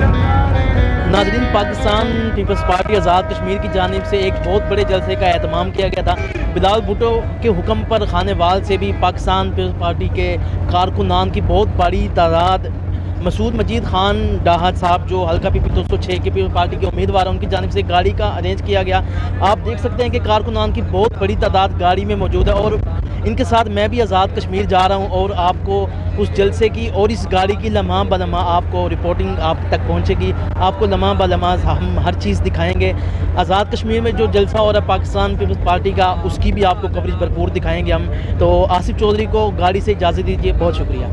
नाज़रीन, Pakistan peoples party Azad Kashmir की जानिब से एक बहुत बड़े जलसे का एहतमाम किया गया था। बिलावल भुट्टो के हुक्म पर खानेवाल से भी पाकिस्तान पीपल्स पार्टी के कारकुनान की बहुत बड़ी तादाद, मसूद मजीद खान डाहत साहब जो हल्का पीपी 206 के पीपल्स पार्टी के उम्मीदवार हैं, उनकी जानिब से गाड़ी का अरेंज किया गया। आप देख सकते हैं कि कारकुनान की बहुत बड़ी तादाद गाड़ी में मौजूद है और इनके साथ मैं भी आज़ाद कश्मीर जा रहा हूं और आपको उस जलसे की और इस गाड़ी की लम्हा ब लम्हा आपको रिपोर्टिंग आप तक पहुंचेगी। आपको लम्हा ब लम्हा हम हर चीज़ दिखाएंगे। आज़ाद कश्मीर में जो जलसा हो रहा है पाकिस्तान पीपल्स पार्टी का, उसकी भी आपको कवरेज भरपूर दिखाएंगे हम। तो आसिफ चौधरी को गाड़ी से इजाज़त दीजिए। बहुत शुक्रिया।